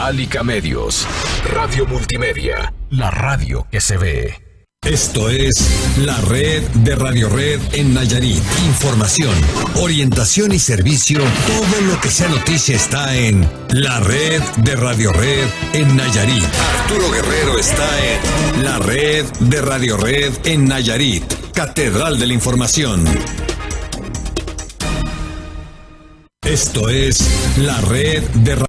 Alica Medios, Radio Multimedia, la radio que se ve. Esto es la red de Radio Red en Nayarit. Información, orientación y servicio. Todo lo que sea noticia está en la red de Radio Red en Nayarit. Arturo Guerrero está en la red de Radio Red en Nayarit. Catedral de la Información. Esto es la red de Radio.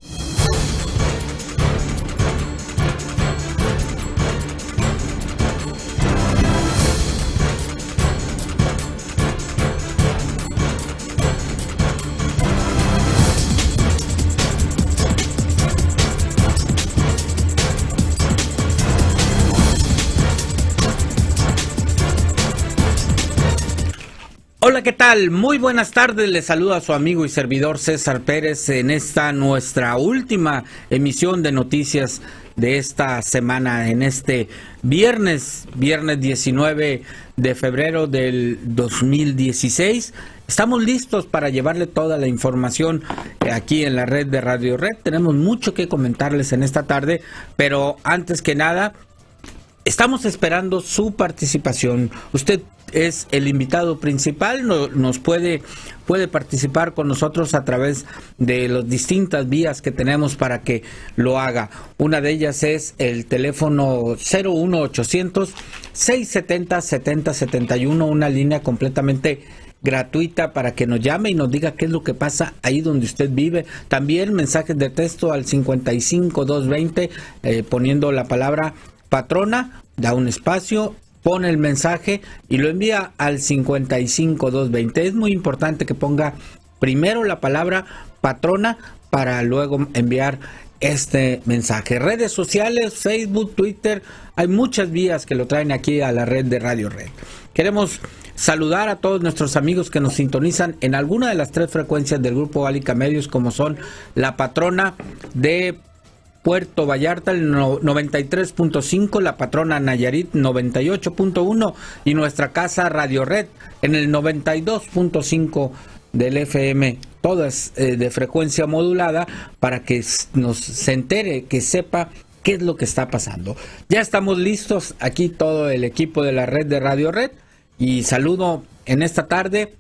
Hola, ¿qué tal? Muy buenas tardes, les saluda a su amigo y servidor César Pérez en esta nuestra última emisión de noticias de esta semana, en este viernes 19 de febrero del 2016. Estamos listos para llevarle toda la información aquí en la red de Radio Red. Tenemos mucho que comentarles en esta tarde, pero antes que nada, estamos esperando su participación. Usted es el invitado principal, nos puede participar con nosotros a través de las distintas vías que tenemos para que lo haga. Una de ellas es el teléfono 01800 670 7071, una línea completamente gratuita para que nos llame y nos diga qué es lo que pasa ahí donde usted vive. También mensajes de texto al 55220 poniendo la palabra patrona, da un espacio, pone el mensaje y lo envía al 55220. Es muy importante que ponga primero la palabra patrona para luego enviar este mensaje. Redes sociales, Facebook, Twitter, hay muchas vías que lo traen aquí a la red de Radio Red. Queremos saludar a todos nuestros amigos que nos sintonizan en alguna de las tres frecuencias del grupo Alica Medios, como son la patrona de Puerto Vallarta, el 93.5, la patrona Nayarit 98.1 y nuestra casa Radio Red en el 92.5 del FM, todas de frecuencia modulada, para que se entere, que sepa qué es lo que está pasando. Ya estamos listos aquí todo el equipo de la red de Radio Red y saludo en esta tarde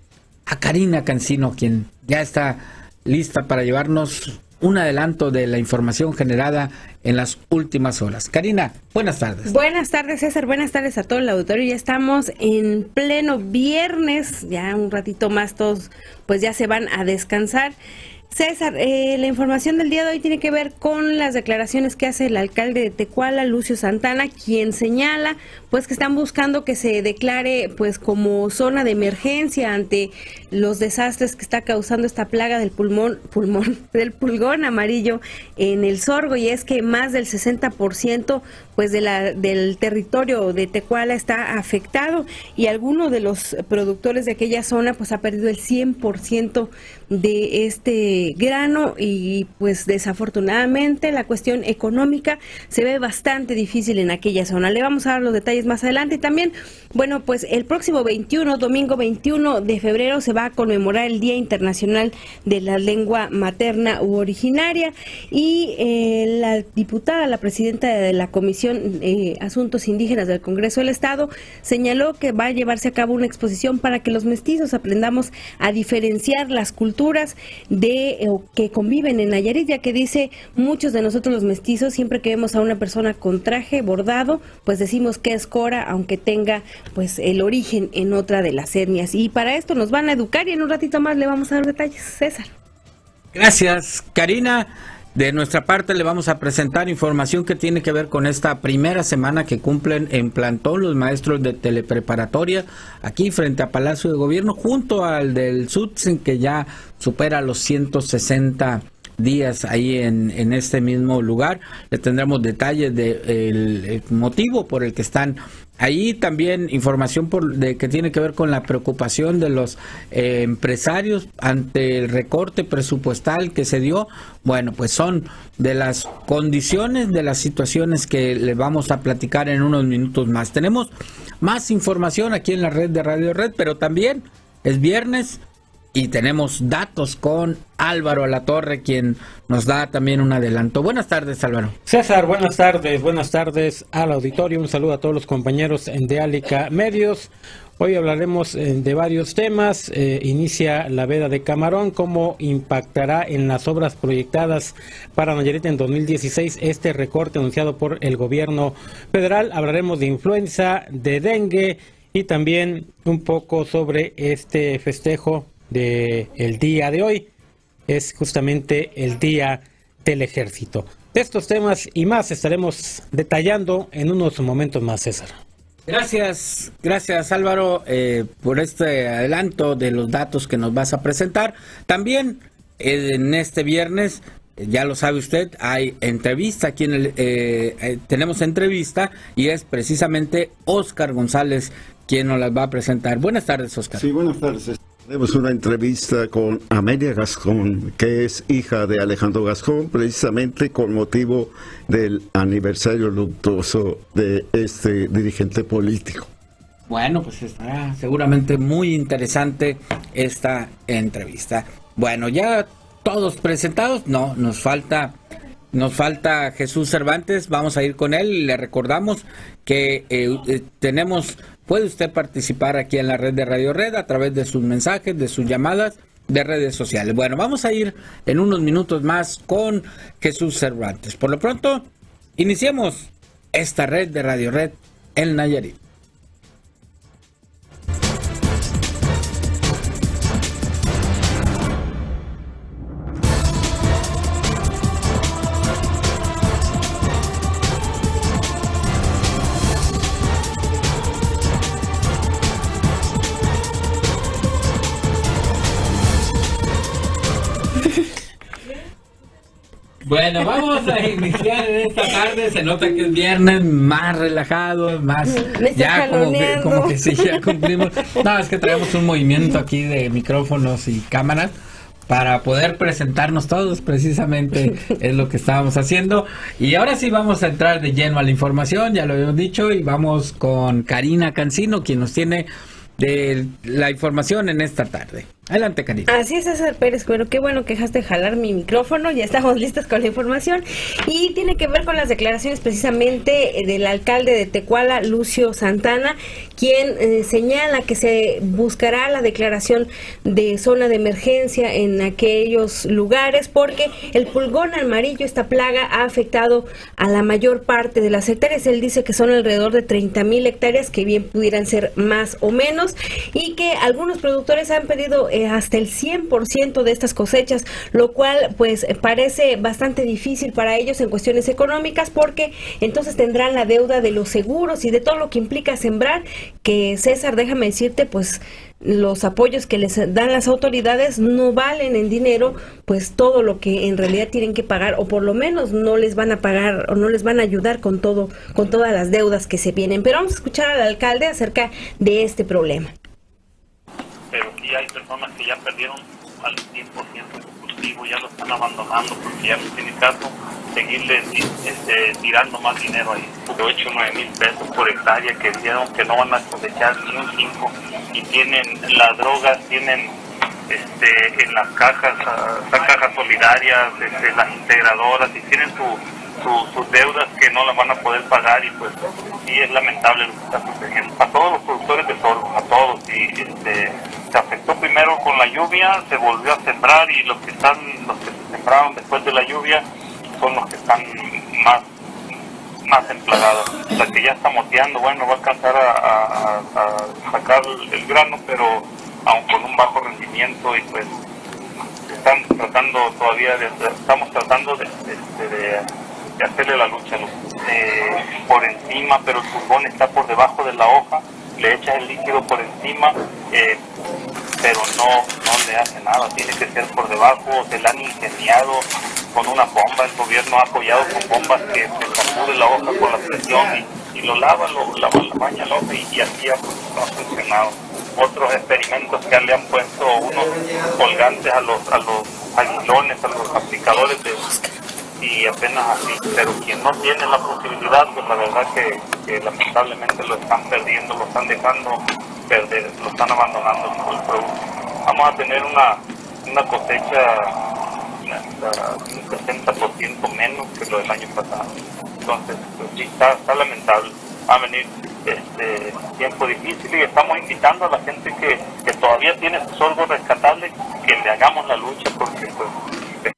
a Karina Cancino, quien ya está lista para llevarnos un adelanto de la información generada en las últimas horas. Karina, buenas tardes. Buenas tardes, César. Buenas tardes a todo el auditorio. Ya estamos en pleno viernes. Ya un ratito más todos pues ya se van a descansar. César, la información del día de hoy tiene que ver con las declaraciones que hace el alcalde de Tecuala, Lucio Santana, quien señala pues que están buscando que se declare pues como zona de emergencia ante los desastres que está causando esta plaga del del pulgón amarillo en el sorgo, y es que más del 60% pues del territorio de Tecuala está afectado, y alguno de los productores de aquella zona pues ha perdido el 100% de este grano, y pues desafortunadamente la cuestión económica se ve bastante difícil en aquella zona. Le vamos a dar los detalles más adelante. Y también, bueno, pues el próximo domingo 21 de febrero se va a conmemorar el Día Internacional de la Lengua Materna u Originaria, y la presidenta de la Comisión Asuntos Indígenas del Congreso del Estado señaló que va a llevarse a cabo una exposición para que los mestizos aprendamos a diferenciar las culturas que conviven en Nayarit, ya que dice, muchos de nosotros los mestizos, siempre que vemos a una persona con traje bordado, pues decimos que es cora, aunque tenga pues el origen en otra de las etnias. Y para esto nos van a educar, y en un ratito más le vamos a dar detalles. César. Gracias, Karina. De nuestra parte le vamos a presentar información que tiene que ver con esta primera semana que cumplen en plantón los maestros de telepreparatoria aquí frente a Palacio de Gobierno, junto al del SUTSEN, que ya supera los 160 días ahí en este mismo lugar. Le tendremos detalles del motivo por el que están ahí, también información que tiene que ver con la preocupación de los empresarios ante el recorte presupuestal que se dio. Bueno, pues son de las condiciones, de las situaciones que le vamos a platicar en unos minutos más. Tenemos más información aquí en la red de Radio Red, pero también es viernes y tenemos datos con Álvaro Alatorre, quien nos da también un adelanto. Buenas tardes, Álvaro. César, buenas tardes al auditorio, un saludo a todos los compañeros de Álica Medios. Hoy hablaremos de varios temas. Inicia la veda de camarón, cómo impactará en las obras proyectadas para Nayarit en 2016 este recorte anunciado por el gobierno federal. Hablaremos de influenza, de dengue y también un poco sobre este festejo del día de hoy. Es justamente el Día del Ejército. De estos temas y más estaremos detallando en unos momentos más, César. Gracias Álvaro por este adelanto de los datos que nos vas a presentar. También en este viernes, ya lo sabe usted, hay entrevista aquí tenemos entrevista y es precisamente Óscar González quien nos las va a presentar. Buenas tardes, Óscar. Sí, buenas tardes. Tenemos una entrevista con Amelia Gascón, que es hija de Alejandro Gascón, precisamente con motivo del aniversario luctuoso de este dirigente político. Bueno, pues estará seguramente muy interesante esta entrevista. Bueno, ya todos presentados, no, nos falta Jesús Cervantes, vamos a ir con él y le recordamos que puede usted participar aquí en la red de Radio Red a través de sus mensajes, de sus llamadas, de redes sociales. Bueno, vamos a ir en unos minutos más con Jesús Cervantes. Por lo pronto, iniciemos esta red de Radio Red en Nayarit. Bueno, vamos a iniciar en esta tarde. Se nota que es viernes, más relajado, más ya como que sí, ya cumplimos. No, es que traemos un movimiento aquí de micrófonos y cámaras para poder presentarnos todos, precisamente es lo que estábamos haciendo. Y ahora sí vamos a entrar de lleno a la información, ya lo habíamos dicho, y vamos con Karina Cancino, quien nos tiene de la información en esta tarde. Adelante, Karina. Así es, César Pérez. Bueno, qué bueno que dejaste jalar mi micrófono. Ya estamos listas con la información. Y tiene que ver con las declaraciones precisamente del alcalde de Tecuala, Lucio Santana, quien señala que se buscará la declaración de zona de emergencia en aquellos lugares porque el pulgón amarillo, esta plaga, ha afectado a la mayor parte de las hectáreas. Él dice que son alrededor de 30,000 hectáreas, que bien pudieran ser más o menos, y que algunos productores han pedido hasta el 100% de estas cosechas, lo cual pues parece bastante difícil para ellos en cuestiones económicas, porque entonces tendrán la deuda de los seguros y de todo lo que implica sembrar, que César, déjame decirte, pues los apoyos que les dan las autoridades no valen en dinero pues todo lo que en realidad tienen que pagar, o por lo menos no les van a pagar o no les van a ayudar con todas las deudas que se vienen. Pero vamos a escuchar al alcalde acerca de este problema. Pero sí hay personas que ya perdieron al 100% su cultivo, ya lo están abandonando porque ya no tiene caso seguirles tirando más dinero ahí. 8 o 9 mil pesos por hectárea que dijeron que no van a cosechar ni un 5, y tienen las drogas, tienen en las cajas, las cajas solidarias, las integradoras, y tienen sus deudas que no las van a poder pagar, y pues sí es lamentable lo que está sucediendo. A todos los productores de sorgo, a todos, y se afectó primero con la lluvia, se volvió a sembrar, y los que se sembraron después de la lluvia son los que están más emplagados. La que ya está moteando, bueno, va a alcanzar a sacar el grano, pero aún con un bajo rendimiento, y pues estamos tratando de hacerle la lucha por encima, pero el pulgón está por debajo de la hoja, le echas el líquido por encima, pero no le hace nada, tiene que ser por debajo. Se la han ingeniado con una bomba, el gobierno ha apoyado con bombas que se sacude la hoja con la presión y lo lava, la baña la hoja, y así no ha funcionado. Otros experimentos que le han puesto unos colgantes a los aguilones, a los aplicadores y apenas así, pero quien no tiene la posibilidad, pues la verdad que lamentablemente lo están perdiendo, lo están dejando perder, lo están abandonando el producto. vamos a tener una cosecha un 60% menos que lo del año pasado. Entonces, pues, sí, está lamentable. Va a venir tiempo difícil y estamos invitando a la gente que todavía tiene su sorgo rescatable, que le hagamos la lucha, porque pues...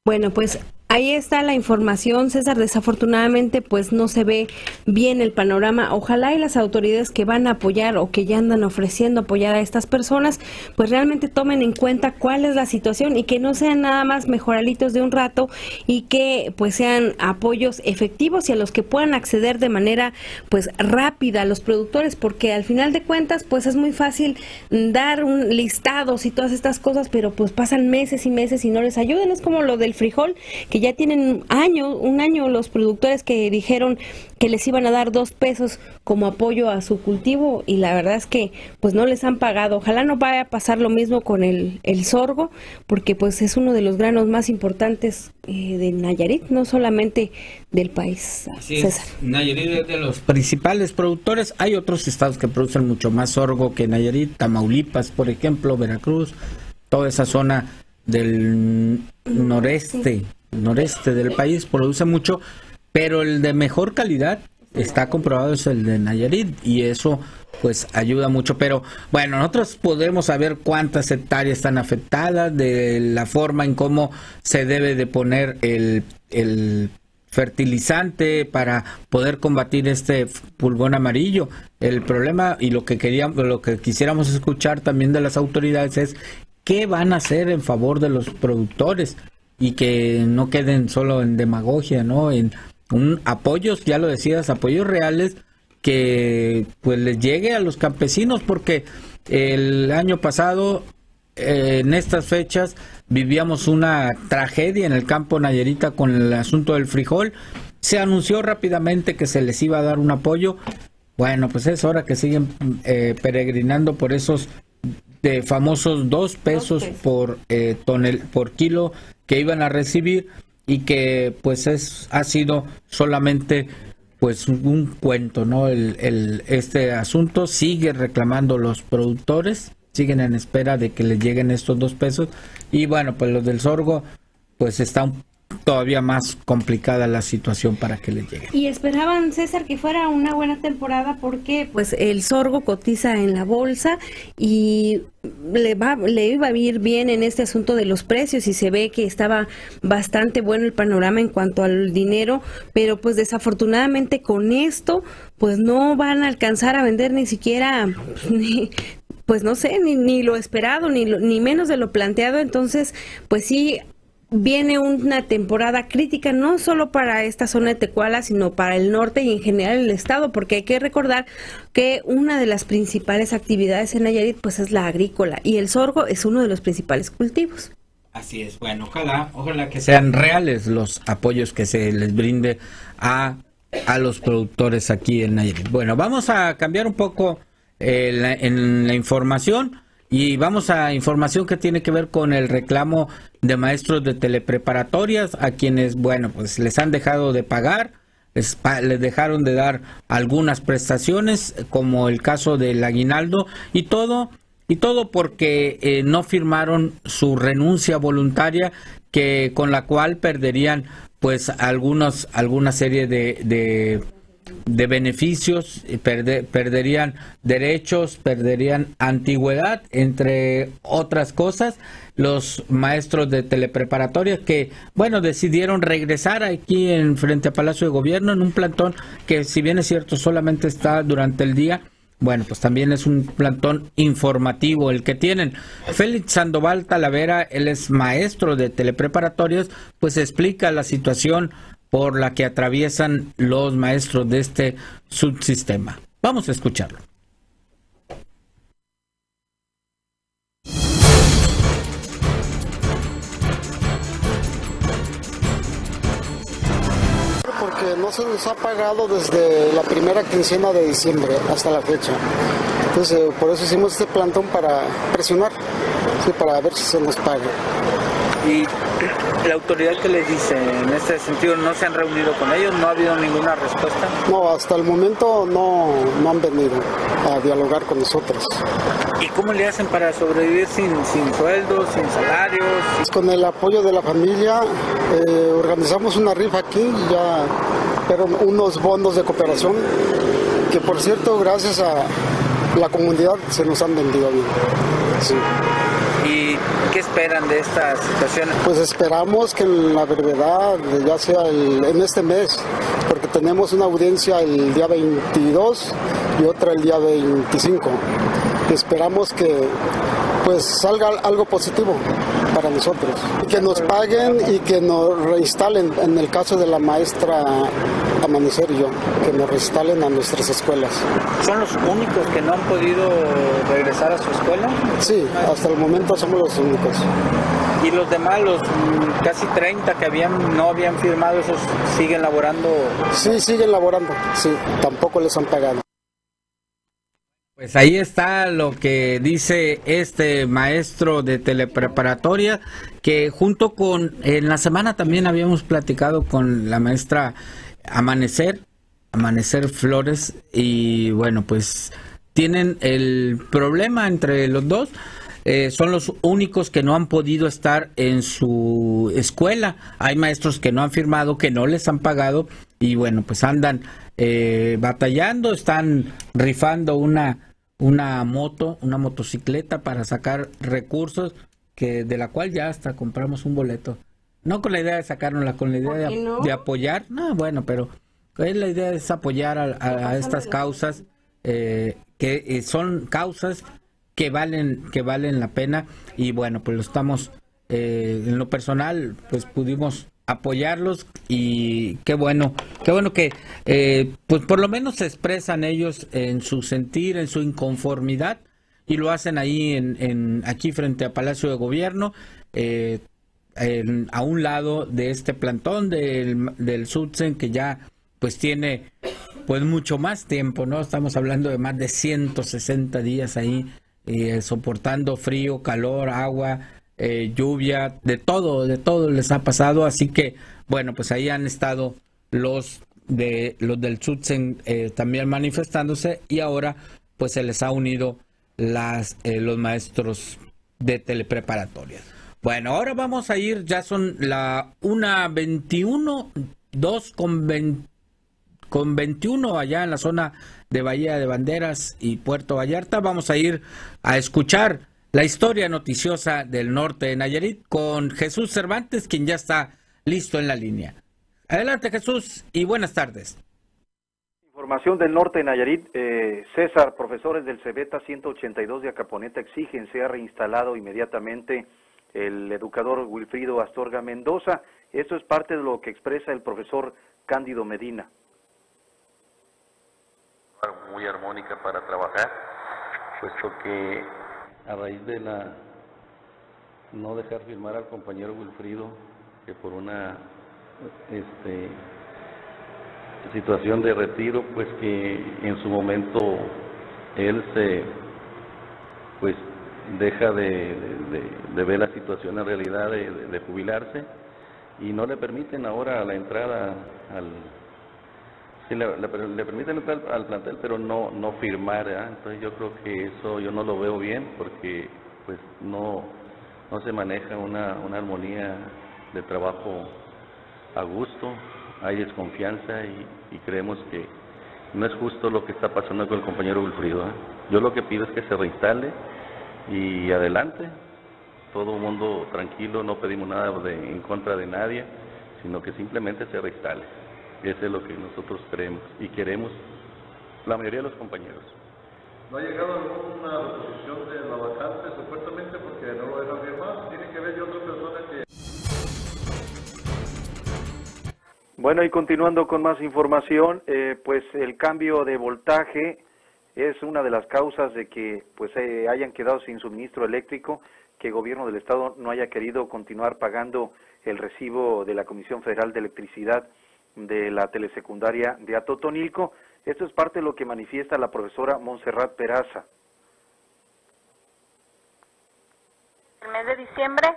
Bueno, pues ahí está la información, César. Desafortunadamente, pues no se ve bien el panorama. Ojalá y las autoridades que van a apoyar o que ya andan ofreciendo apoyar a estas personas, pues realmente tomen en cuenta cuál es la situación y que no sean nada más mejoralitos de un rato y que pues sean apoyos efectivos y a los que puedan acceder de manera pues rápida a los productores, porque al final de cuentas pues es muy fácil dar un listados y todas estas cosas, pero pues pasan meses y meses y no les ayudan. Es como lo del frijol, que ya tienen un año los productores que dijeron que les iban a dar 2 pesos como apoyo a su cultivo y la verdad es que pues no les han pagado. Ojalá no vaya a pasar lo mismo con el sorgo, porque pues es uno de los granos más importantes de Nayarit, no solamente del país. Así César. Es. Nayarit es de los principales productores. Hay otros estados que producen mucho más sorgo que Nayarit, Tamaulipas, por ejemplo, Veracruz, toda esa zona del noreste del país produce mucho, pero el de mejor calidad está comprobado es el de Nayarit y eso pues ayuda mucho. Pero bueno, nosotros podemos saber cuántas hectáreas están afectadas, de la forma en cómo se debe de poner el fertilizante para poder combatir este pulgón amarillo. El problema y lo que quisiéramos escuchar también de las autoridades es qué van a hacer en favor de los productores y que no queden solo en demagogia, ¿no? En apoyos, ya lo decías, apoyos reales que pues les llegue a los campesinos, porque el año pasado en estas fechas vivíamos una tragedia en el campo nayarita con el asunto del frijol. Se anunció rápidamente que se les iba a dar un apoyo. Bueno, pues es hora que siguen peregrinando por esos famosos 2 pesos por kilo que iban a recibir y que pues ha sido solamente pues un cuento, ¿no? Este asunto sigue reclamando los productores, siguen en espera de que les lleguen estos 2 pesos y bueno, pues los del sorgo pues está todavía más complicada la situación para que les llegue. Y esperaban, César, que fuera una buena temporada porque pues el sorgo cotiza en la bolsa y le iba a ir bien en este asunto de los precios y se ve que estaba bastante bueno el panorama en cuanto al dinero, pero pues desafortunadamente con esto pues no van a alcanzar a vender ni siquiera pues no sé, ni lo esperado, ni menos de lo planteado. Entonces pues sí, viene una temporada crítica no solo para esta zona de Tecuala, sino para el norte y en general el estado, porque hay que recordar que una de las principales actividades en Nayarit pues es la agrícola y el sorgo es uno de los principales cultivos. Así es, bueno, ojalá que sean reales los apoyos que se les brinde a los productores aquí en Nayarit. Bueno, vamos a cambiar un poco en la información. Y vamos a información que tiene que ver con el reclamo de maestros de telepreparatorias a quienes, bueno, pues les han dejado de pagar, les dejaron de dar algunas prestaciones, como el caso del aguinaldo, y todo porque no firmaron su renuncia voluntaria, con la cual perderían pues alguna serie de beneficios, perderían derechos, perderían antigüedad, entre otras cosas. Los maestros de telepreparatorias que, bueno, decidieron regresar aquí en frente a Palacio de Gobierno en un plantón que, si bien es cierto, solamente está durante el día, bueno, pues también es un plantón informativo el que tienen. Félix Sandoval Talavera, él es maestro de telepreparatorias, pues explica la situación por la que atraviesan los maestros de este subsistema. Vamos a escucharlo. Porque no se nos ha pagado desde la primera quincena de diciembre hasta la fecha. Entonces, por eso hicimos este plantón para presionar, sí, para ver si se nos paga. ¿Y la autoridad qué les dice en este sentido? ¿No se han reunido con ellos? ¿No ha habido ninguna respuesta? No, hasta el momento no han venido a dialogar con nosotros. ¿Y cómo le hacen para sobrevivir sin sueldos, sin salarios? Con el apoyo de la familia organizamos una rifa aquí, ya, pero unos bonos de cooperación que, por cierto, gracias a la comunidad se nos han vendido bien. Sí. ¿Y qué esperan de esta situación? Pues esperamos que en la brevedad, ya sea en este mes, porque tenemos una audiencia el día 22 y otra el día 25. Esperamos que pues salga algo positivo para nosotros, que nos paguen y que nos reinstalen, en el caso de la maestra Amanecer y yo, que nos reinstalen a nuestras escuelas. ¿Son los únicos que no han podido regresar a su escuela? Sí, hasta el momento somos los únicos. ¿Y los demás, los casi 30 que no habían firmado, esos siguen laborando? Sí, siguen laborando, sí, tampoco les han pagado. Pues ahí está lo que dice este maestro de telepreparatoria, que junto con, en la semana también habíamos platicado con la maestra Amanecer Flores, y bueno, pues tienen el problema entre los dos. Son los únicos que no han podido estar en su escuela. Hay maestros que no han firmado, que no les han pagado, y bueno, pues andan batallando, están rifando una motocicleta para sacar recursos, de la cual ya hasta compramos un boleto. No con la idea de sacárnosla, con la idea de apoyar. No, bueno, pero la idea es apoyar a estas causas, que son causas que valen la pena, y bueno, pues lo estamos, en lo personal, pues pudimos apoyarlos, y qué bueno que pues por lo menos se expresan ellos en su sentir, en su inconformidad, y lo hacen ahí aquí frente a Palacio de Gobierno, a un lado de este plantón del SUTSEN, que ya pues tiene pues mucho más tiempo, ¿no? Estamos hablando de más de 160 días ahí, soportando frío, calor, agua, lluvia, de todo les ha pasado. Así que bueno, pues ahí han estado los del SUTSEN también manifestándose, y ahora pues se les ha unido los maestros de telepreparatoria. Bueno, ahora vamos a ir, ya son la 1:21, 2:21 allá en la zona de Bahía de Banderas y Puerto Vallarta. Vamos a ir a escuchar la historia noticiosa del norte de Nayarit con Jesús Cervantes, quien ya está listo en la línea. Adelante, Jesús, y buenas tardes. Información del norte de Nayarit. César, profesores del Cebeta 182 de Acaponeta exigen sea reinstalado inmediatamente el educador Wilfrido Astorga Mendoza. Esto es parte de lo que expresa el profesor Cándido Medina. Muy armónica para trabajar, puesto que a raíz de no dejar firmar al compañero Wilfrido, que por una situación de retiro, pues que en su momento él deja de ver la situación en realidad de jubilarse, y no le permiten ahora la entrada le permiten entrar al plantel, pero no firmar, ¿eh? Entonces yo creo que eso yo no lo veo bien, porque pues no se maneja una armonía de trabajo a gusto, hay desconfianza, y creemos que no es justo lo que está pasando con el compañero Wilfrido, ¿eh? Yo lo que pido es que se reinstale y adelante, todo el mundo tranquilo, no pedimos nada en contra de nadie, sino que simplemente se reinstale. Eso es lo que nosotros creemos y queremos la mayoría de los compañeros. ¿No ha llegado alguna reposición de la vacante, supuestamente porque no lo dejan firmar? ¿Tiene que ver otra persona que...? Bueno, y continuando con más información, pues el cambio de voltaje es una de las causas de que pues hayan quedado sin suministro eléctrico, que el gobierno del estado no haya querido continuar pagando el recibo de la Comisión Federal de Electricidad de la telesecundaria de Atotonilco. Esto es parte de lo que manifiesta la profesora Montserrat Peraza. El mes de diciembre,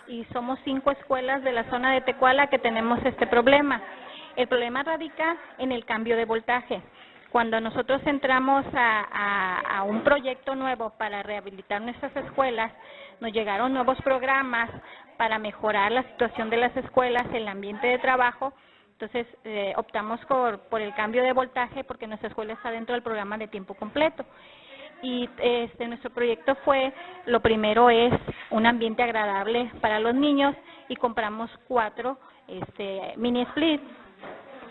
y somos 5 escuelas de la zona de Tecuala que tenemos este problema. El problema radica en el cambio de voltaje. Cuando nosotros entramos a un proyecto nuevo para rehabilitar nuestras escuelas, nos llegaron nuevos programas para mejorar la situación de las escuelas, el ambiente de trabajo. Entonces optamos por el cambio de voltaje porque nuestra escuela está dentro del programa de tiempo completo. Y nuestro proyecto fue, lo primero es un ambiente agradable para los niños y compramos 4 mini splits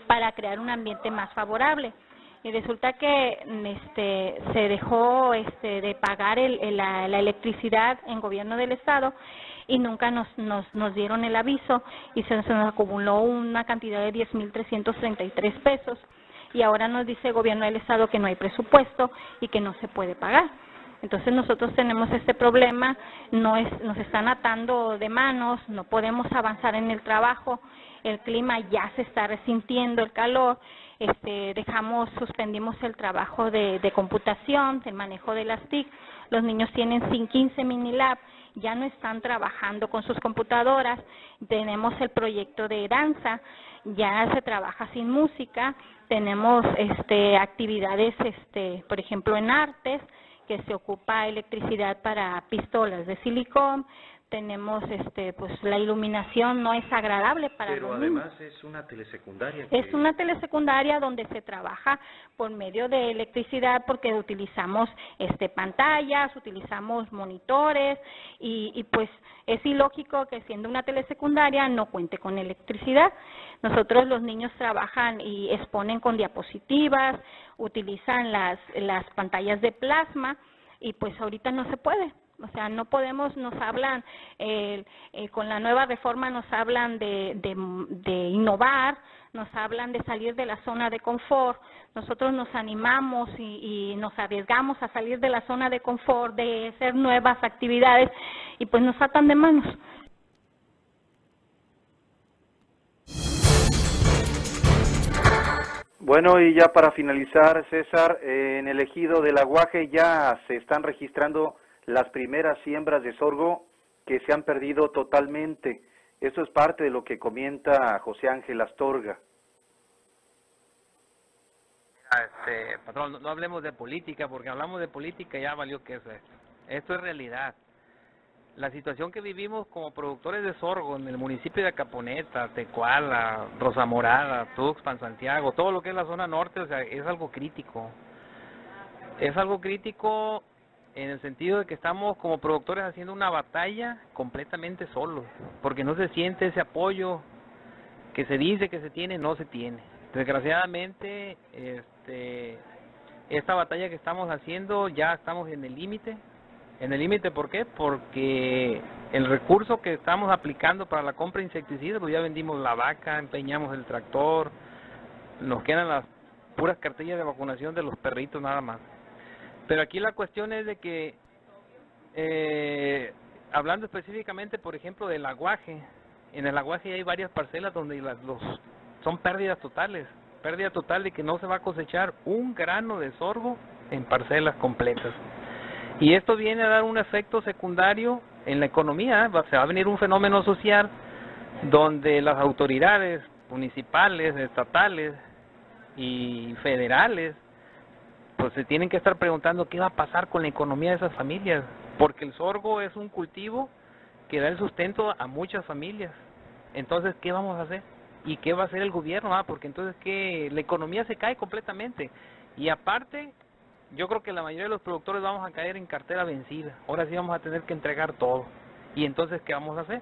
para crear un ambiente más favorable. Y resulta que se dejó de pagar la electricidad en gobierno del estado y nunca nos dieron el aviso y se nos acumuló una cantidad de 10,333 pesos y ahora nos dice el gobierno del estado que no hay presupuesto y que no se puede pagar. Entonces nosotros tenemos este problema, nos están atando de manos, no podemos avanzar en el trabajo, el clima ya se está resintiendo, el calor, suspendimos el trabajo de computación, del manejo de las TIC, los niños tienen 15 mini lab, ya no están trabajando con sus computadoras, tenemos el proyecto de danza, ya se trabaja sin música, tenemos actividades, por ejemplo en artes, que se ocupa electricidad para pistolas de silicón, tenemos pues la iluminación no es agradable para los niños. Pero además es una telesecundaria. Es una telesecundaria donde se trabaja por medio de electricidad porque utilizamos pantallas, utilizamos monitores y pues es ilógico que siendo una telesecundaria no cuente con electricidad. Nosotros los niños trabajan y exponen con diapositivas, utilizan las pantallas de plasma y pues ahorita no se puede. O sea, no podemos, nos hablan, con la nueva reforma nos hablan de innovar, nos hablan de salir de la zona de confort. Nosotros nos animamos y nos arriesgamos a salir de la zona de confort, de hacer nuevas actividades y pues nos atan de manos. Bueno, y ya para finalizar, César, en el ejido del Aguaje ya se están registrando las primeras siembras de sorgo que se han perdido totalmente. Esto es parte de lo que comenta José Ángel Astorga. Patrón, no hablemos de política, porque hablamos de política ya valió que eso es. Esto es realidad. La situación que vivimos como productores de sorgo en el municipio de Acaponeta, Tecuala, Rosa Morada, Tuxpan, Santiago, todo lo que es la zona norte, o sea, es algo crítico. Es algo crítico en el sentido de que estamos como productores haciendo una batalla completamente solos, porque no se siente ese apoyo que se dice que se tiene, no se tiene. Desgraciadamente, esta batalla que estamos haciendo ya estamos en el límite. En el límite, ¿por qué? Porque el recurso que estamos aplicando para la compra de insecticidas, pues ya vendimos la vaca, empeñamos el tractor, nos quedan las puras cartillas de vacunación de los perritos nada más. Pero aquí la cuestión es de que, hablando específicamente, por ejemplo, del aguaje, en el aguaje hay varias parcelas donde son pérdidas totales, pérdida total de que no se va a cosechar un grano de sorgo en parcelas completas. Y esto viene a dar un efecto secundario en la economía, se va a venir un fenómeno social donde las autoridades municipales, estatales y federales pues se tienen que estar preguntando qué va a pasar con la economía de esas familias, porque el sorgo es un cultivo que da el sustento a muchas familias. Entonces, ¿qué vamos a hacer? ¿Y qué va a hacer el gobierno? Porque entonces la economía se cae completamente. Y aparte, yo creo que la mayoría de los productores vamos a caer en cartera vencida. Ahora sí vamos a tener que entregar todo. ¿Y entonces qué vamos a hacer?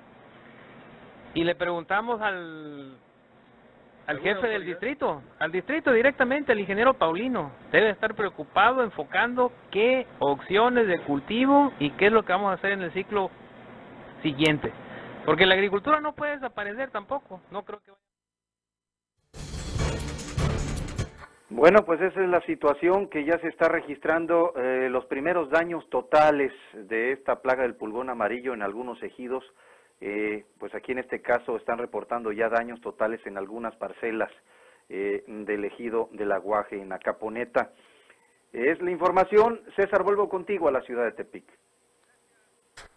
Y le preguntamos al jefe del distrito, al distrito directamente, al ingeniero Paulino. Debe estar preocupado, enfocando qué opciones de cultivo y qué es lo que vamos a hacer en el ciclo siguiente. Porque la agricultura no puede desaparecer tampoco. No creo que vaya. Bueno, pues esa es la situación que ya se está registrando, los primeros daños totales de esta plaga del pulgón amarillo en algunos ejidos. Pues aquí en este caso están reportando ya daños totales en algunas parcelas del ejido del Aguaje en Acaponeta. Es la información. César, vuelvo contigo a la ciudad de Tepic.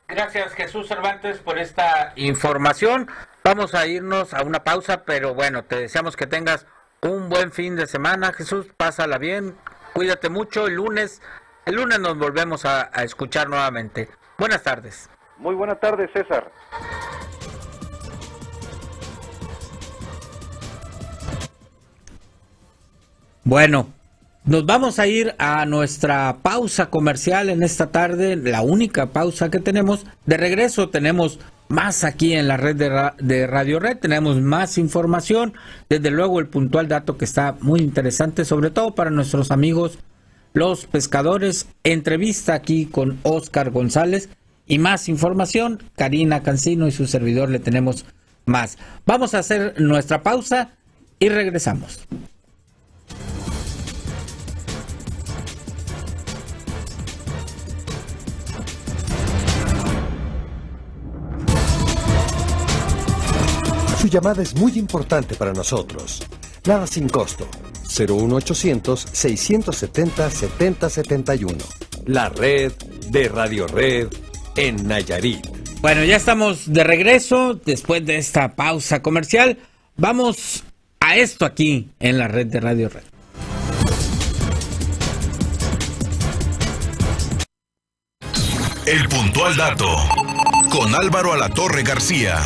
Gracias, Jesús Cervantes, por esta información. Vamos a irnos a una pausa, pero bueno, te deseamos que tengas un buen fin de semana, Jesús, pásala bien, cuídate mucho. El lunes nos volvemos a escuchar nuevamente. Buenas tardes. Muy buenas tardes, César. Bueno, nos vamos a ir a nuestra pausa comercial en esta tarde, la única pausa que tenemos. De regreso tenemos más aquí en la red de Radio Red, tenemos más información, desde luego el puntual dato que está muy interesante, sobre todo para nuestros amigos los pescadores, entrevista aquí con Oscar González y más información, Karina Cancino y su servidor le tenemos más. Vamos a hacer nuestra pausa y regresamos. Su llamada es muy importante para nosotros. Nada sin costo. 01800-670-7071. La red de Radio Red en Nayarit. Bueno, ya estamos de regreso después de esta pausa comercial. Vamos a esto aquí en la red de Radio Red. El puntual dato con Álvaro Alatorre García.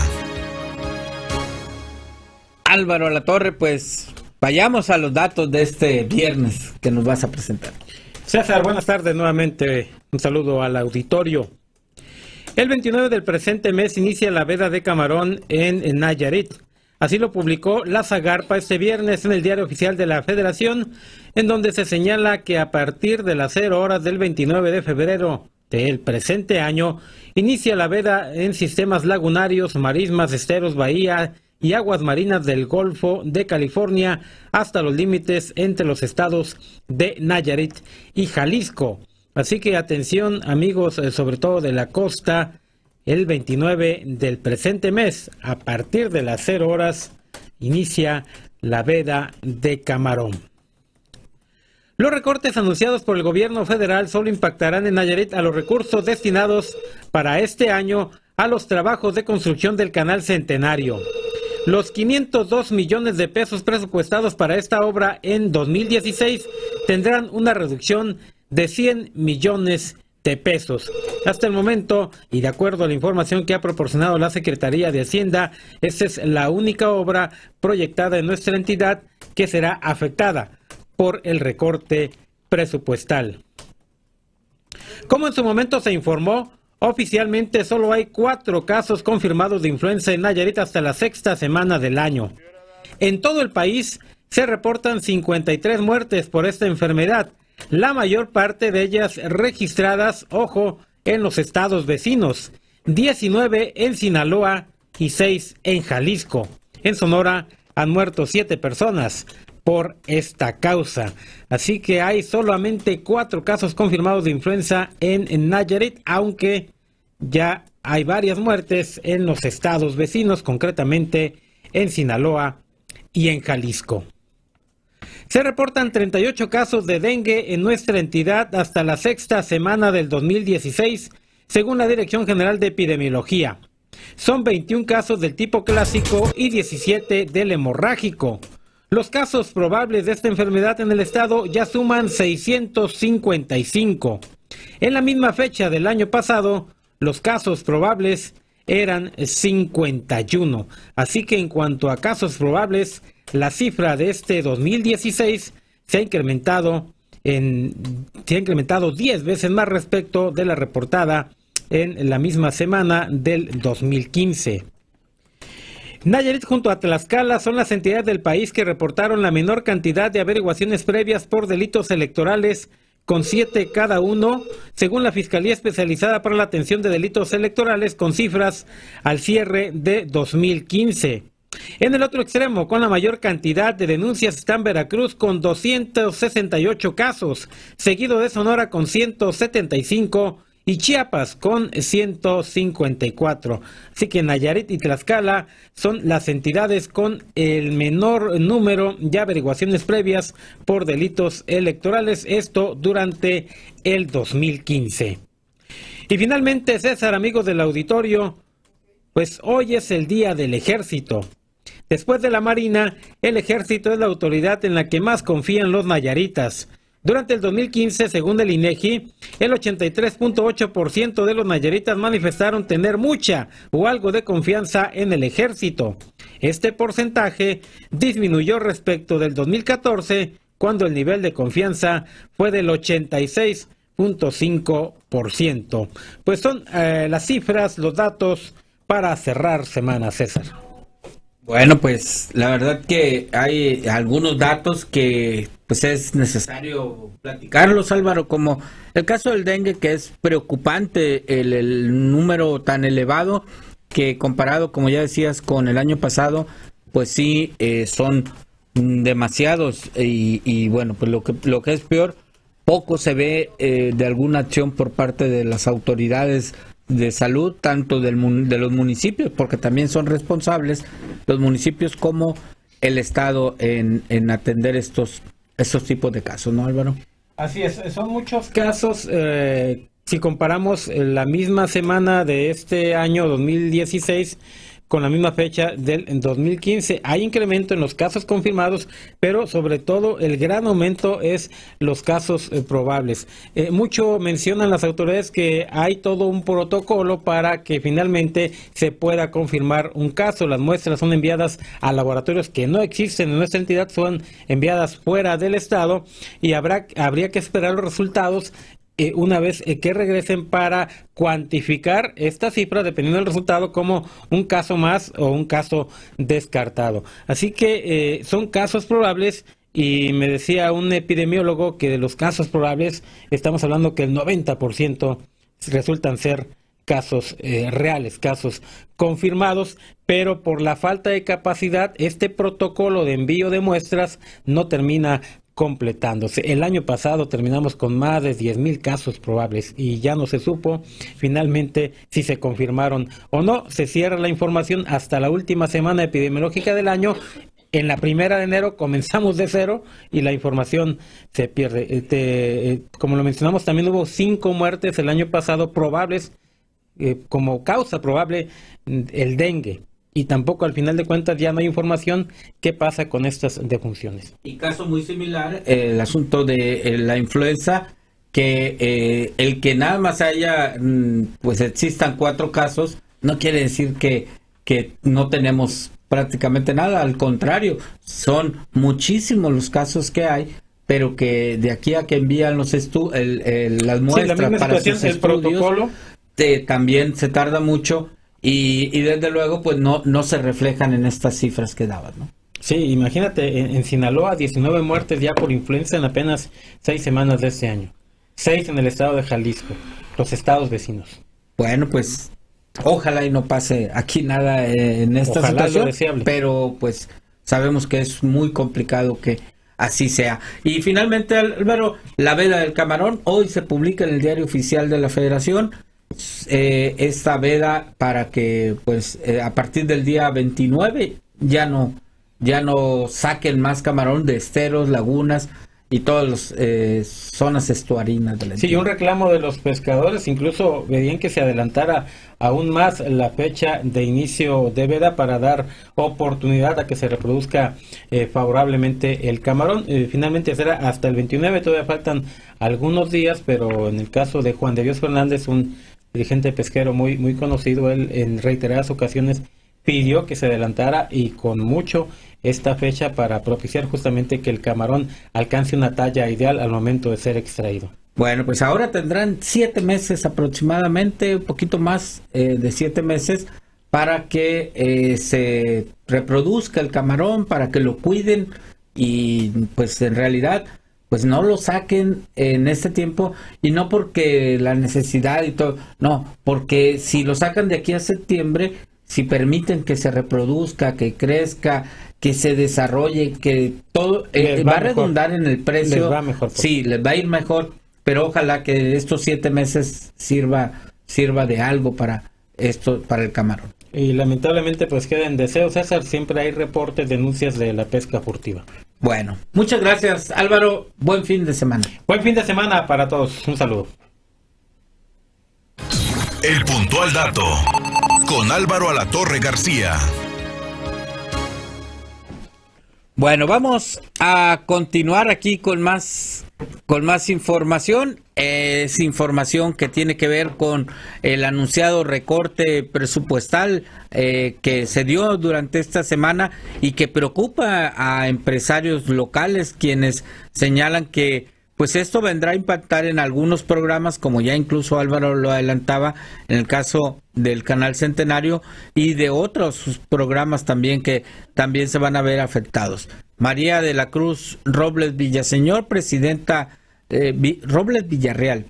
Álvaro Alatorre, pues vayamos a los datos de este viernes que nos vas a presentar. César, buenas tardes nuevamente. Un saludo al auditorio. El 29 del presente mes inicia la veda de camarón en Nayarit. Así lo publicó la Zagarpa este viernes en el Diario Oficial de la Federación, en donde se señala que a partir de las 0 horas del 29 de febrero del presente año, inicia la veda en sistemas lagunarios, marismas, esteros, bahía y aguas marinas del Golfo de California hasta los límites entre los estados de Nayarit y Jalisco. Así que atención amigos, sobre todo de la costa, el 29 del presente mes, a partir de las 0 horas, inicia la veda de camarón. Los recortes anunciados por el gobierno federal solo impactarán en Nayarit a los recursos destinados para este año a los trabajos de construcción del Canal Centenario. Los 502 millones de pesos presupuestados para esta obra en 2016 tendrán una reducción de 100 millones de pesos. Hasta el momento, y de acuerdo a la información que ha proporcionado la Secretaría de Hacienda, esta es la única obra proyectada en nuestra entidad que será afectada por el recorte presupuestal. Como en su momento se informó, oficialmente solo hay 4 casos confirmados de influenza en Nayarit hasta la 6ª semana del año. En todo el país se reportan 53 muertes por esta enfermedad, la mayor parte de ellas registradas, ojo, en los estados vecinos, 19 en Sinaloa y 6 en Jalisco. En Sonora han muerto 7 personas por esta causa. Así que hay solamente 4 casos confirmados de influenza en Nayarit, aunque ya hay varias muertes en los estados vecinos, concretamente en Sinaloa y en Jalisco. Se reportan 38 casos de dengue en nuestra entidad hasta la 6ª semana del 2016, según la Dirección General de Epidemiología. Son 21 casos del tipo clásico y 17 del hemorrágico. Los casos probables de esta enfermedad en el estado ya suman 655. En la misma fecha del año pasado, los casos probables eran 51. Así que en cuanto a casos probables, la cifra de este 2016 se ha incrementado 10 veces más respecto de la reportada en la misma semana del 2015. Nayarit junto a Tlaxcala son las entidades del país que reportaron la menor cantidad de averiguaciones previas por delitos electorales, con 7 cada uno, según la Fiscalía Especializada para la Atención de Delitos Electorales, con cifras al cierre de 2015. En el otro extremo, con la mayor cantidad de denuncias están Veracruz con 268 casos, seguido de Sonora con 175 y Chiapas con 154. Así que Nayarit y Tlaxcala son las entidades con el menor número de averiguaciones previas por delitos electorales, esto durante el 2015. Y finalmente, César, amigos del auditorio, pues hoy es el Día del Ejército. Después de la Marina, el Ejército es la autoridad en la que más confían los nayaritas. Durante el 2015, según el INEGI, el 83.8% de los nayaritas manifestaron tener mucha o algo de confianza en el Ejército. Este porcentaje disminuyó respecto del 2014, cuando el nivel de confianza fue del 86.5%. Pues son las cifras, los datos para cerrar semana, César. Bueno, pues la verdad que hay algunos datos que pues es necesario platicarlos, Álvaro, como el caso del dengue, que es preocupante el número tan elevado que comparado, como ya decías, con el año pasado, pues sí, son demasiados y bueno, pues lo que es peor, poco se ve de alguna acción por parte de las autoridades de salud, tanto de los municipios, porque también son responsables los municipios como el Estado en atender estos tipos de casos, ¿no, Álvaro? Así es, son muchos casos. Si comparamos la misma semana de este año 2016 con la misma fecha del 2015, hay incremento en los casos confirmados, pero sobre todo el gran aumento es los casos probables. Mucho mencionan las autoridades que hay todo un protocolo para que finalmente se pueda confirmar un caso. Las muestras son enviadas a laboratorios que no existen en nuestra entidad, son enviadas fuera del estado y habría que esperar los resultados una vez que regresen para cuantificar esta cifra dependiendo del resultado como un caso más o un caso descartado. Así que son casos probables y me decía un epidemiólogo que de los casos probables estamos hablando que el 90% resultan ser casos reales, casos confirmados, pero por la falta de capacidad este protocolo de envío de muestras no termina completándose. El año pasado terminamos con más de 10,000 casos probables y ya no se supo finalmente si se confirmaron o no. Se cierra la información hasta la última semana epidemiológica del año. En la 1 de enero comenzamos de cero y la información se pierde. Como lo mencionamos, también hubo 5 muertes el año pasado probables, como causa probable el dengue. Y tampoco al final de cuentas ya no hay información qué pasa con estas defunciones. Y caso muy similar, el asunto de la influenza, que el que nada más haya, pues existan 4 casos, no quiere decir que no tenemos prácticamente nada, al contrario, son muchísimos los casos que hay, pero que de aquí a que envían las muestras para sus estudios, protocolo también se tarda mucho. Y desde luego pues no se reflejan en estas cifras que daban, ¿no? Sí, imagínate, en Sinaloa 19 muertes ya por influenza en apenas 6 semanas de este año. 6 en el estado de Jalisco, los estados vecinos. Bueno, pues ojalá y no pase aquí nada en esta situación, pero pues sabemos que es muy complicado que así sea. Y finalmente, Álvaro, la veda del camarón, hoy se publica en el Diario Oficial de la Federación. Esta veda para que pues a partir del día 29 ya no saquen más camarón de esteros, lagunas y todas las zonas estuarinas de la entidad. Sí, un reclamo de los pescadores, incluso pedían que se adelantara aún más la fecha de inicio de veda para dar oportunidad a que se reproduzca favorablemente el camarón. Finalmente será hasta el 29, todavía faltan algunos días, pero en el caso de Juan de Dios Fernández, un dirigente pesquero muy conocido, él en reiteradas ocasiones pidió que se adelantara y con mucho esta fecha para propiciar justamente que el camarón alcance una talla ideal al momento de ser extraído. Bueno, pues ahora tendrán 7 meses aproximadamente, un poquito más de 7 meses para que se reproduzca el camarón, para que lo cuiden y pues en realidad pues no lo saquen en este tiempo, y no porque la necesidad y todo, no, porque si lo sacan de aquí a septiembre, si permiten que se reproduzca, que crezca, que se desarrolle, que todo va a redundar en el precio, les va mejor, sí, les va a ir mejor, pero ojalá que estos 7 meses sirva de algo para esto, para el camarón. Y lamentablemente pues queda en deseo, César, siempre hay reportes, denuncias de la pesca furtiva. Bueno, muchas gracias, Álvaro. Buen fin de semana. Buen fin de semana para todos. Un saludo. El puntual dato con Álvaro Alatorre García. Bueno, vamos a continuar aquí con más información. Es información que tiene que ver con el anunciado recorte presupuestal que se dio durante esta semana y que preocupa a empresarios locales, quienes señalan que pues esto vendrá a impactar en algunos programas, como ya incluso Álvaro lo adelantaba, en el caso del Canal Centenario y de otros programas también que también se van a ver afectados. María de la Cruz Robles Villaseñor, Robles Villarreal,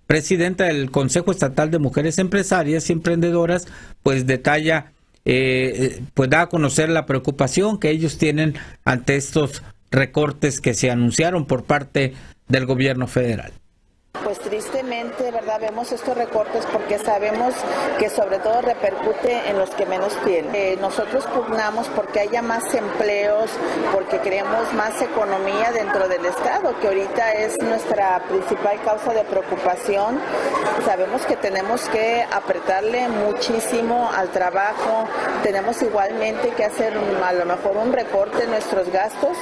presidenta del Consejo Estatal de Mujeres Empresarias y Emprendedoras, pues detalla, pues da a conocer la preocupación que ellos tienen ante estos recortes que se anunciaron por parte del gobierno federal. Pues tristemente, ¿verdad? Vemos estos recortes porque sabemos que sobre todo repercute en los que menos tienen. Nosotros pugnamos porque haya más empleos, porque queremos más economía dentro del Estado, que ahorita es nuestra principal causa de preocupación. Sabemos que tenemos que apretarle muchísimo al trabajo, tenemos igualmente que hacer a lo mejor un recorte en nuestros gastos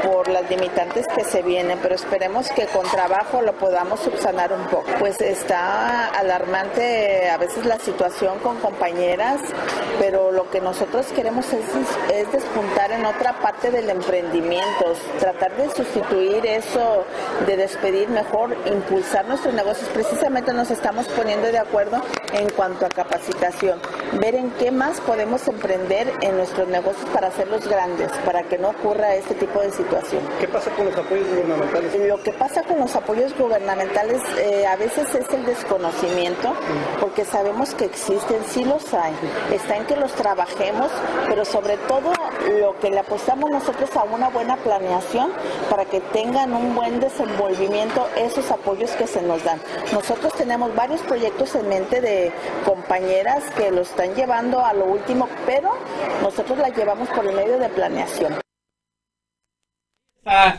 por las limitantes que se vienen, pero esperemos que con trabajo lo podamos subsanar un poco. Pues está alarmante a veces la situación con compañeras, pero lo que nosotros queremos es despuntar en otra parte del emprendimiento, tratar de sustituir eso, de despedir, mejor impulsar nuestros negocios. Precisamente nos estamos poniendo de acuerdo en cuanto a capacitación, ver en qué más podemos emprender en nuestros negocios para hacerlos grandes, para que no ocurra este tipo de situación. ¿Qué pasa con los apoyos gubernamentales? Lo que pasa con los apoyos gubernamentales a veces es el desconocimiento, porque sabemos que existen, sí los hay, está en que los trabajemos, pero sobre todo lo que le apostamos nosotros a una buena planeación para que tengan un buen desenvolvimiento esos apoyos que se nos dan. Nosotros tenemos varios proyectos en mente de compañeras que lo están llevando a lo último, pero nosotros la llevamos por el medio de planeación.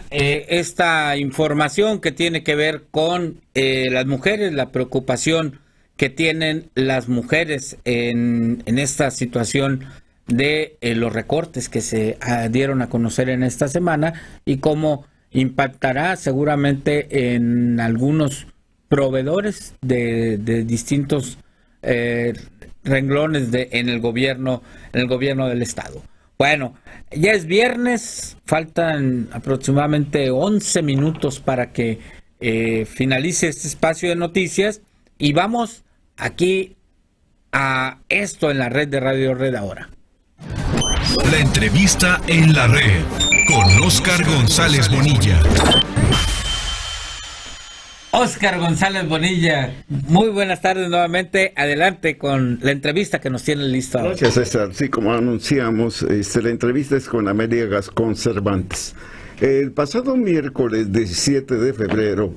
Esta información que tiene que ver con las mujeres, la preocupación que tienen las mujeres en esta situación de los recortes que se dieron a conocer en esta semana y cómo impactará seguramente en algunos proveedores de distintos renglones en el gobierno del estado. Bueno, ya es viernes, faltan aproximadamente 11 minutos para que finalice este espacio de noticias y vamos aquí a esto en la red de Radio Red ahora. La entrevista en la red con Óscar González Bonilla. Óscar González Bonilla, muy buenas tardes nuevamente. Adelante con la entrevista que nos tiene lista. Gracias, César. Sí, como anunciamos, la entrevista es con Amelia Gascón Cervantes. El pasado miércoles 17 de febrero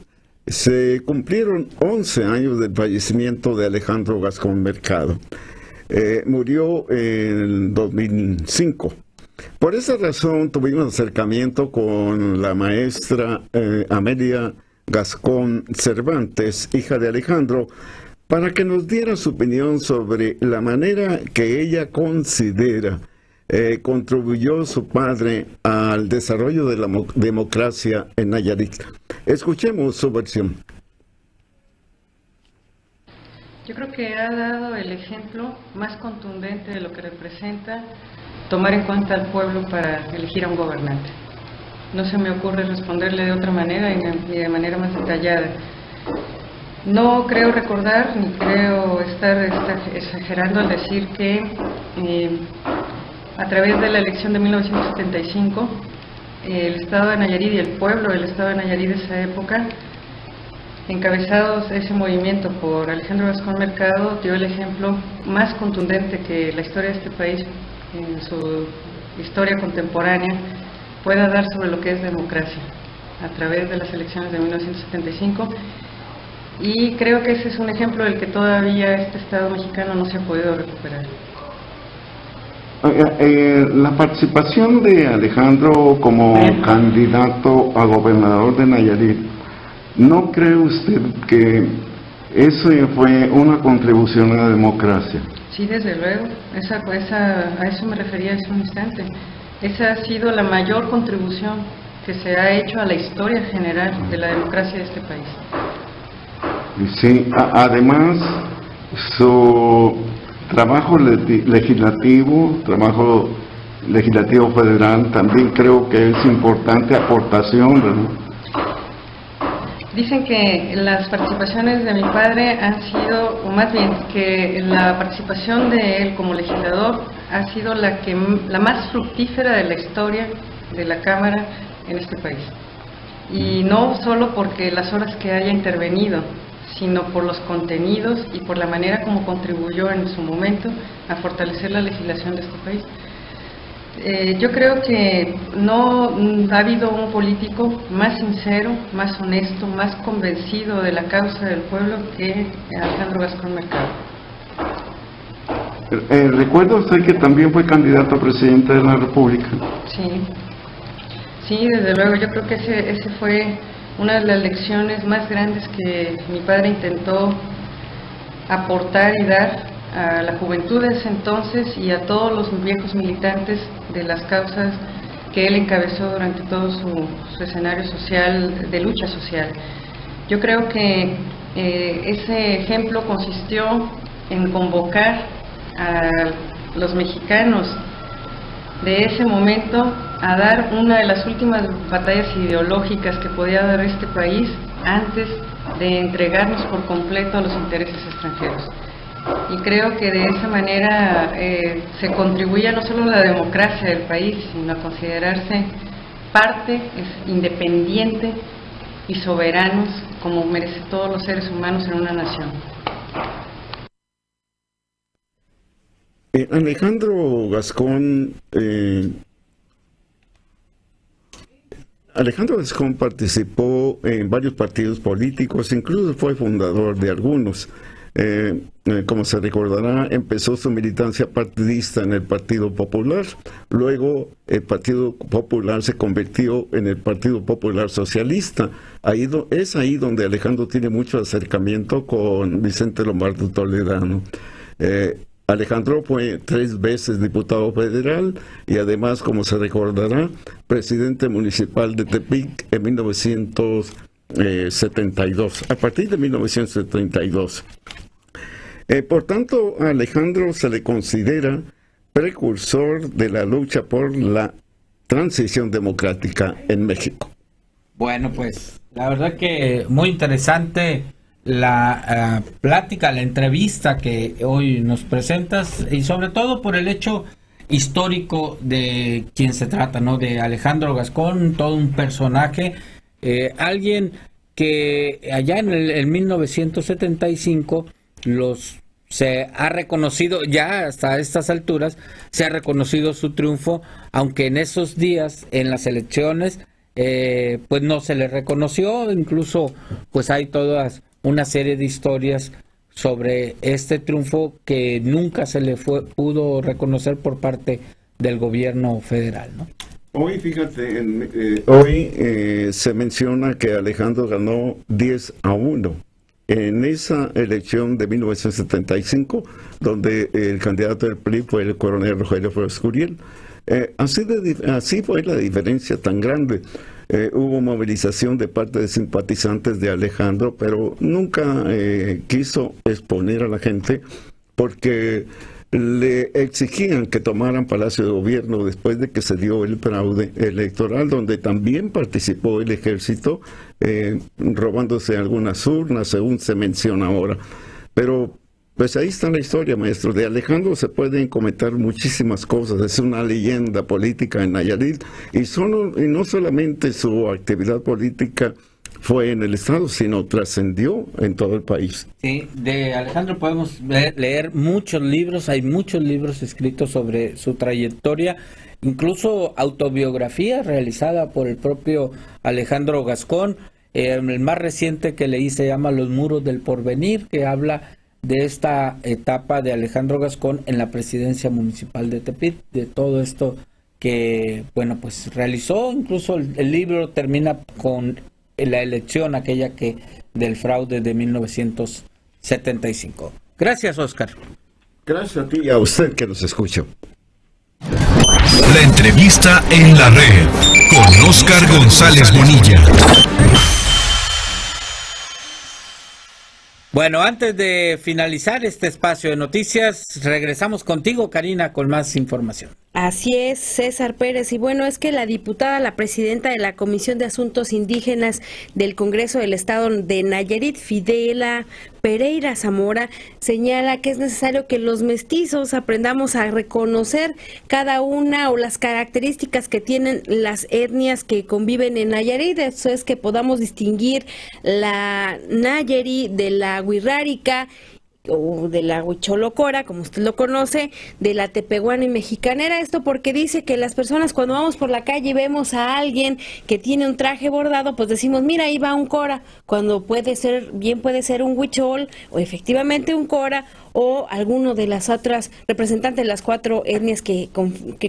se cumplieron 11 años del fallecimiento de Alejandro Gascón Mercado. Murió en 2005. Por esa razón tuvimos acercamiento con la maestra Amelia Gascón Cervantes, hija de Alejandro, para que nos diera su opinión sobre la manera que ella considera contribuyó su padre al desarrollo de la democracia en Nayarit. Escuchemos su versión. Yo creo que ha dado el ejemplo más contundente de lo que representa tomar en cuenta al pueblo para elegir a un gobernante. No se me ocurre responderle de otra manera y de manera más detallada. No creo recordar ni creo estar exagerando al decir que a través de la elección de 1975 el Estado de Nayarit y el pueblo del Estado de Nayarit de esa época, encabezados ese movimiento por Alejandro Gascón Mercado, dio el ejemplo más contundente que la historia de este país en su historia contemporánea pueda dar sobre lo que es democracia a través de las elecciones de 1975, y creo que ese es un ejemplo del que todavía este Estado mexicano no se ha podido recuperar. La participación de Alejandro como candidato a gobernador de Nayarit, ¿no cree usted que eso fue una contribución a la democracia? Sí, desde luego, a eso me refería hace un instante. Esa ha sido la mayor contribución que se ha hecho a la historia general de la democracia de este país. Sí, además su trabajo legislativo federal, también creo que es importante aportación, ¿verdad? Dicen que las participaciones de mi padre han sido, o más bien, que la participación de él como legislador ha sido la más fructífera de la historia de la Cámara en este país. Y no solo porque las horas que haya intervenido, sino por los contenidos y por la manera como contribuyó en su momento a fortalecer la legislación de este país. Yo creo que no ha habido un político más sincero, más honesto, más convencido de la causa del pueblo que Alejandro Gascón Mercado. ¿Recuerda usted que también fue candidato a presidente de la República? Sí, desde luego. Yo creo que ese fue una de las lecciones más grandes que mi padre intentó aportar y dar a la juventud de ese entonces y a todos los viejos militantes de las causas que él encabezó durante todo su escenario social, de lucha social. Yo creo que ese ejemplo consistió en convocar a los mexicanos de ese momento a dar una de las últimas batallas ideológicas que podía dar este país antes de entregarnos por completo a los intereses extranjeros. Y creo que de esa manera se contribuye no solo a la democracia del país, sino a considerarse parte, independiente y soberanos, como merecen todos los seres humanos en una nación. Alejandro Gascón participó en varios partidos políticos, incluso fue fundador de algunos. Como se recordará, empezó su militancia partidista en el Partido Popular, luego el Partido Popular se convirtió en el Partido Popular Socialista. Es ahí donde Alejandro tiene mucho acercamiento con Vicente Lombardo Toledano. Alejandro fue 3 veces diputado federal y además, como se recordará, presidente municipal de Tepic en 1972, a partir de 1972. Por tanto, a Alejandro se le considera precursor de la lucha por la transición democrática en México. Bueno, pues la verdad que muy interesante la plática, la entrevista que hoy nos presentas, y sobre todo por el hecho histórico de quien se trata, ¿no? De Alejandro Gascón, todo un personaje, alguien que allá en el 1975 se ha reconocido, ya hasta estas alturas, se ha reconocido su triunfo, aunque en esos días, en las elecciones, pues no se le reconoció. Incluso pues hay todas una serie de historias sobre este triunfo que nunca se le pudo reconocer por parte del gobierno federal, ¿no? Hoy, fíjate, hoy se menciona que Alejandro ganó 10-1 en esa elección de 1975, donde el candidato del PRI fue el coronel Rogelio Flores Curiel. Así fue la diferencia tan grande. Hubo movilización de parte de simpatizantes de Alejandro, pero nunca quiso exponer a la gente porque le exigían que tomaran Palacio de Gobierno después de que se dio el fraude electoral, donde también participó el ejército, robándose algunas urnas, según se menciona ahora. Pero pues ahí está la historia, maestro. De Alejandro se pueden comentar muchísimas cosas. Es una leyenda política en Nayarit, y no solamente su actividad política fue en el estado, sino trascendió en todo el país. Sí, de Alejandro podemos leer muchos libros, hay muchos libros escritos sobre su trayectoria, incluso autobiografía realizada por el propio Alejandro Gascón. El más reciente que leí se llama Los Muros del Porvenir, que habla de esta etapa de Alejandro Gascón en la presidencia municipal de Tepic, de todo esto que, bueno, pues realizó. Incluso el libro termina con la elección aquella del fraude de 1975. Gracias, Oscar. Gracias a ti y a usted que nos escucha. La entrevista en la red con Óscar González Bonilla. Bueno, antes de finalizar este espacio de noticias, regresamos contigo, Karina, con más información. Así es, César Pérez. Y bueno, es que la diputada, la presidenta de la Comisión de Asuntos Indígenas del Congreso del Estado de Nayarit, Fidela Pereira Zamora, señala que es necesario que los mestizos aprendamos a reconocer cada una o las características que tienen las etnias que conviven en Nayarit. Eso es que podamos distinguir la Nayari de la Wixárika o de la Huicholocora, como usted lo conoce, de la Tepehuana y Mexicanera. Esto porque dice que las personas cuando vamos por la calle y vemos a alguien que tiene un traje bordado, pues decimos, mira, ahí va un Cora, cuando puede ser un huichol o efectivamente un Cora o alguno de las otras representantes de las 4 etnias que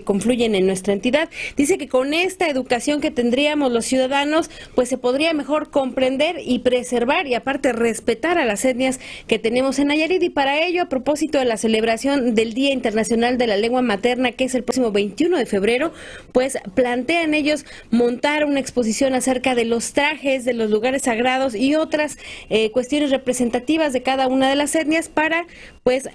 confluyen en nuestra entidad. Dice que con esta educación que tendríamos los ciudadanos, pues se podría mejor comprender y preservar y aparte respetar a las etnias que tenemos en Nayarit. Y para ello, a propósito de la celebración del Día Internacional de la Lengua Materna, que es el próximo 21 de febrero, pues plantean ellos montar una exposición acerca de los trajes, de los lugares sagrados y otras cuestiones representativas de cada una de las etnias para pues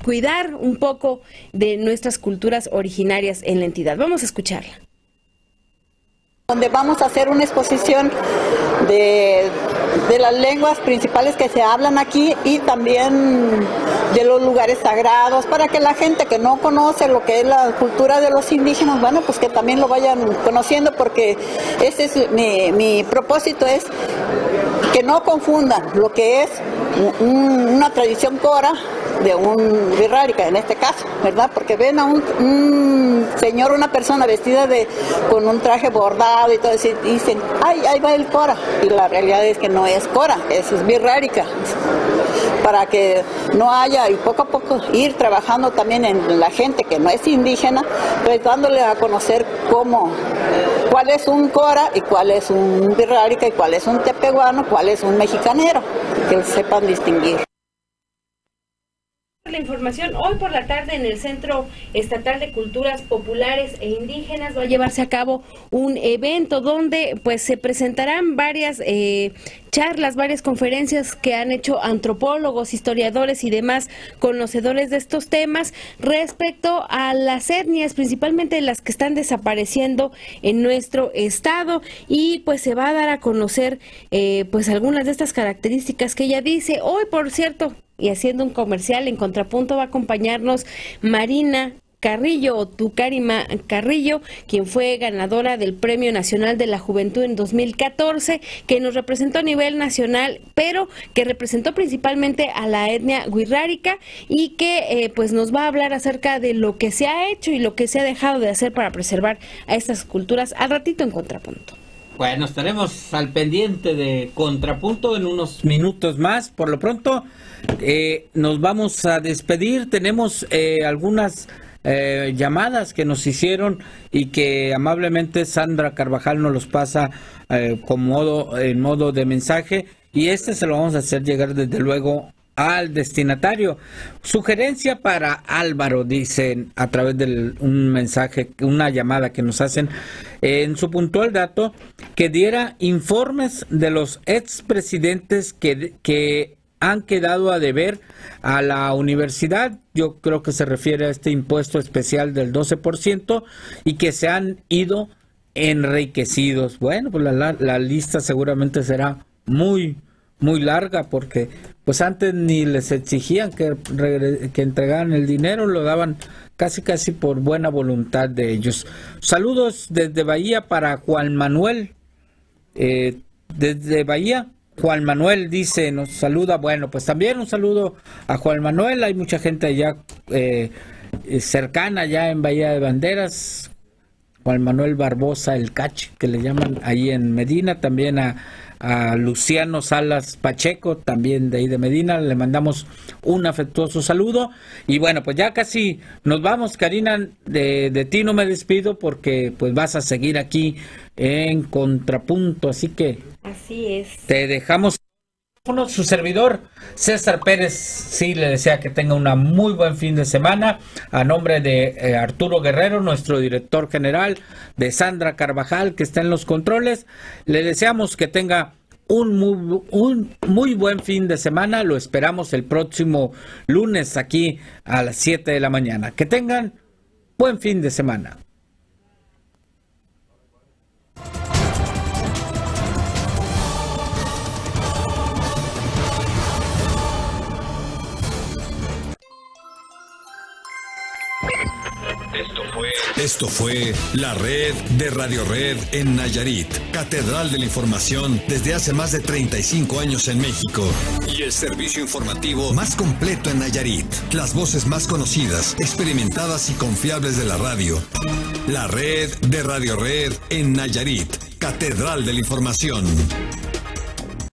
cuidar un poco de nuestras culturas originarias en la entidad. Vamos a escucharla. Donde vamos a hacer una exposición de las lenguas principales que se hablan aquí y también de los lugares sagrados, para que la gente que no conoce lo que es la cultura de los indígenas, bueno, pues que también lo vayan conociendo, porque ese es mi propósito, es que no confundan lo que es una tradición Cora de un Wixárika, en este caso, ¿verdad? Porque ven a un señor, una persona vestida con un traje bordado y todo eso, y dicen, ay, ahí va el Cora, y la realidad es que no es Cora, es Wixárika, para que no haya, y poco a poco ir trabajando también en la gente que no es indígena, pues dándole a conocer cuál es un Cora y cuál es un Wixárika y cuál es un tepehuano, cuál es un mexicanero, que sepan distinguir. La información, hoy por la tarde en el Centro Estatal de Culturas Populares e Indígenas va a llevarse a cabo un evento donde pues se presentarán varias charlas, varias conferencias que han hecho antropólogos, historiadores y demás conocedores de estos temas respecto a las etnias, principalmente las que están desapareciendo en nuestro estado, y pues se va a dar a conocer pues algunas de estas características que ella dice. Hoy, por cierto, y haciendo un comercial, en contrapunto va a acompañarnos Marina Carrillo o Tucarima Carrillo, quien fue ganadora del Premio Nacional de la Juventud en 2014, que nos representó a nivel nacional, pero que representó principalmente a la etnia wixárika y que pues nos va a hablar acerca de lo que se ha hecho y lo que se ha dejado de hacer para preservar a estas culturas al ratito en Contrapunto. Bueno, estaremos al pendiente de Contrapunto en unos minutos más. Por lo pronto, nos vamos a despedir. Tenemos algunas llamadas que nos hicieron y que amablemente Sandra Carvajal nos los pasa en modo de mensaje. Y se lo vamos a hacer llegar desde luego al destinatario. Sugerencia para Álvaro, dicen a través de un mensaje, una llamada que nos hacen en su puntual dato, que diera informes de los expresidentes que han quedado a deber a la universidad. Yo creo que se refiere a este impuesto especial del 12% y que se han ido enriquecidos. Bueno, pues la lista seguramente será muy larga, porque pues antes ni les exigían que entregaran el dinero, lo daban casi por buena voluntad de ellos. Saludos desde Bahía para Juan Manuel. Desde Bahía, Juan Manuel dice, nos saluda. Bueno, pues también un saludo a Juan Manuel. Hay mucha gente allá cercana, ya en Bahía de Banderas. Juan Manuel Barbosa, el Cachi, que le llaman ahí en Medina. También a Luciano Salas Pacheco, también de ahí de Medina, le mandamos un afectuoso saludo. Y bueno, pues ya casi nos vamos, Karina, de ti no me despido porque pues vas a seguir aquí en Contrapunto, así que así es, te dejamos Su servidor César Pérez, sí le desea que tenga una muy buen fin de semana. A nombre de Arturo Guerrero, nuestro director general, de Sandra Carvajal, que está en los controles, le deseamos que tenga un muy buen fin de semana. Lo esperamos el próximo lunes aquí a las 7 de la mañana. Que tengan buen fin de semana. Esto fue la red de Radio Red en Nayarit, catedral de la información desde hace más de 35 años en México. Y el servicio informativo más completo en Nayarit. Las voces más conocidas, experimentadas y confiables de la radio. La red de Radio Red en Nayarit, catedral de la información.